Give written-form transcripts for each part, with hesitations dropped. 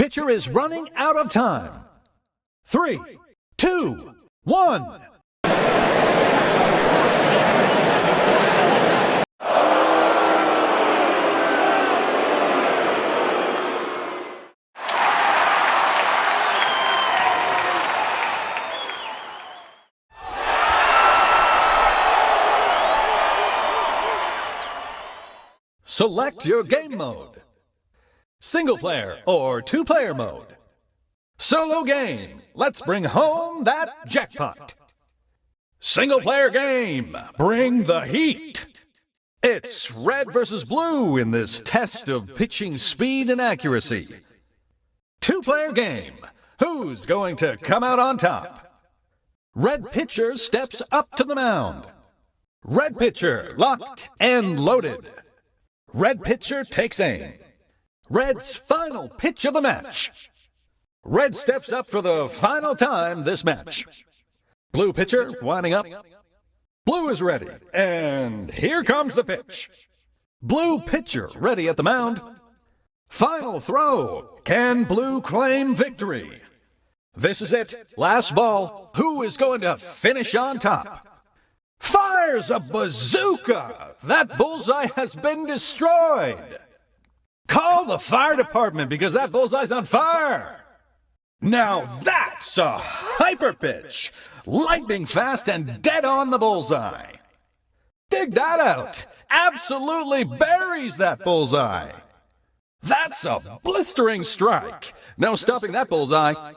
Pitcher is running out of time. 3, 2, 1. Select your game mode. Single player or two-player mode. Solo game. Let's bring home that jackpot. Single player game. Bring the heat. It's red versus blue in this test of pitching speed and accuracy. Two-player game. Who's going to come out on top? Red pitcher steps up to the mound. Red pitcher locked and loaded. Red pitcher takes aim. Red's final pitch of the match. Red steps up for the final time this match. Blue pitcher winding up. Blue is ready, and here comes the pitch. Blue pitcher ready at the mound. Final throw. Can blue claim victory? This is it. Last ball. Who is going to finish on top? Fires a bazooka! That bullseye has been destroyed! Call the fire department because that bullseye's on fire! Now that's a HYPERpitch! Lightning fast and dead on the bullseye! Dig that out! Absolutely buries that bullseye! That's a blistering strike! No stopping that bullseye!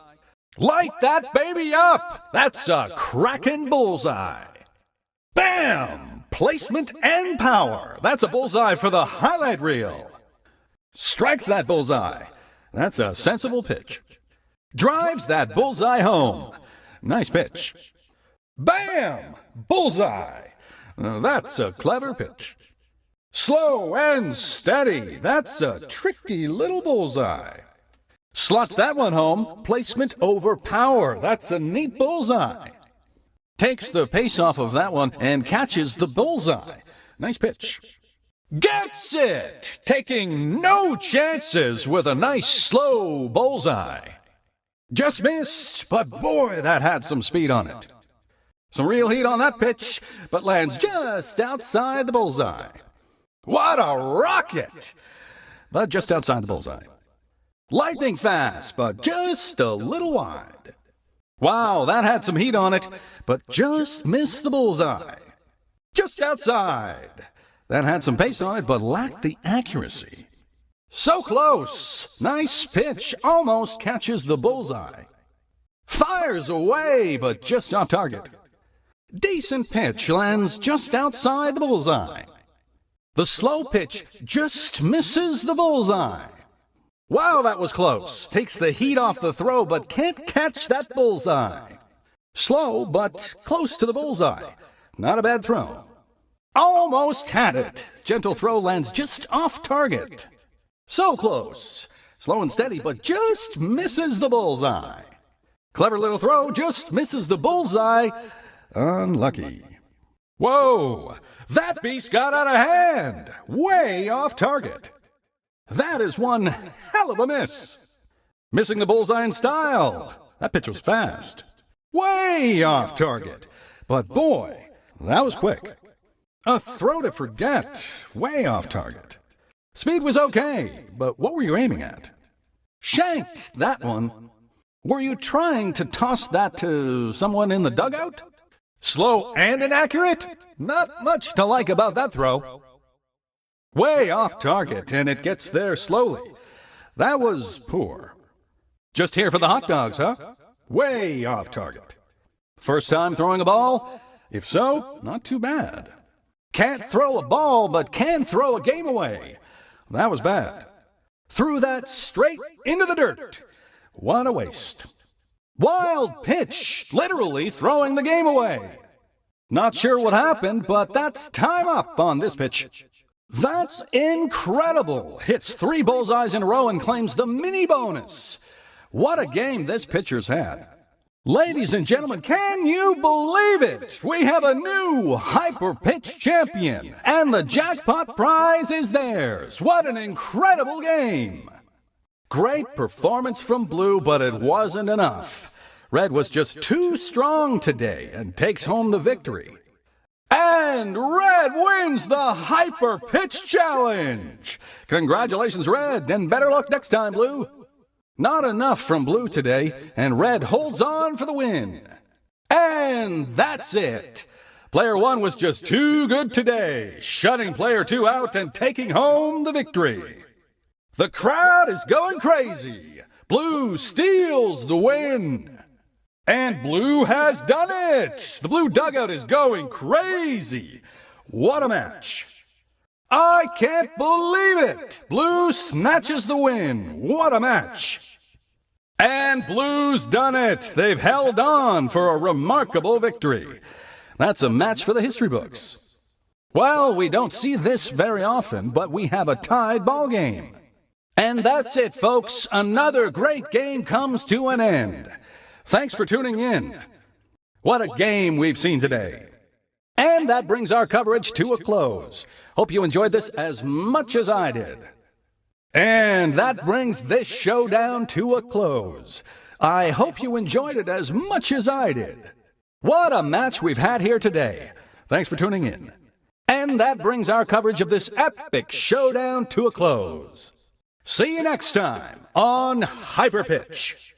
Light that baby up! That's a cracking bullseye! Bam! Placement and power. That's a bullseye for the highlight reel. Strikes that bullseye. That's a sensible pitch. Drives that bullseye home. Nice pitch. Bam! Bullseye. That's a clever pitch. Slow and steady. That's a tricky little bullseye. Slots that one home. Placement over power. That's a neat bullseye. Takes the pace off of that one and catches the bullseye. Nice pitch. Gets it! Taking no chances with a nice slow bullseye. Just missed, but boy, that had some speed on it. Some real heat on that pitch, but lands just outside the bullseye. What a rocket! But just outside the bullseye. Lightning fast, but just a little wide. Wow, that had some heat on it, but just missed the bullseye. Just outside. That had some pace on it, but lacked the accuracy. So close. Nice pitch. Almost catches the bullseye. Fires away, but just off target. Decent pitch lands just outside the bullseye. The slow pitch just misses the bullseye. Wow, that was close. Takes the heat off the throw, but can't catch that bullseye. Slow, but close to the bullseye. Not a bad throw. Almost had it. Gentle throw lands just off target. So close. Slow and steady, but just misses the bullseye. Clever little throw, just misses the bullseye. Unlucky. Whoa! That beast got out of hand. Way off target. That is one hell of a miss. Missing the bullseye in style. That pitch was fast. Way off target. But boy, that was quick. A throw to forget. Way off target. Speed was okay, but what were you aiming at? Shanked that one. Were you trying to toss that to someone in the dugout? Slow and inaccurate? Not much to like about that throw. Way off target, and it gets there slowly. That was poor. Just here for the hot dogs, huh? Way off target. First time throwing a ball? If so, not too bad. Can't throw a ball, but can throw a game away. That was bad. Threw that straight into the dirt. What a waste. Wild pitch, literally throwing the game away. Not sure what happened, but that's time up on this pitch. That's incredible. Hits 3 bullseyes in a row and claims the mini bonus. What a game this pitcher's had. Ladies and gentlemen, can you believe it? We have a new HYPERpitch champion, and the jackpot prize is theirs. What an incredible game. Great performance from Blue, but it wasn't enough. Red was just too strong today and takes home the victory. And Red wins the HYPERpitch Challenge! Congratulations, Red, and better luck next time, Blue. Not enough from Blue today, and Red holds on for the win. And that's it. Player 1 was just too good today, shutting Player 2 out and taking home the victory. The crowd is going crazy. Blue steals the win. And Blue has done it. The Blue dugout is going crazy. What a match. I can't believe it. Blue snatches the win. What a match. And Blue's done it. They've held on for a remarkable victory. That's a match for the history books. Well, we don't see this very often, but we have a tied ball game. And that's it, folks. Another great game comes to an end. Thanks for tuning in. What a game we've seen today. And that brings our coverage to a close. Hope you enjoyed this as much as I did. And that brings this showdown to a close. I hope you enjoyed it as much as I did. What a match we've had here today. Thanks for tuning in. And that brings our coverage of this epic showdown to a close. See you next time on HYPERpitch.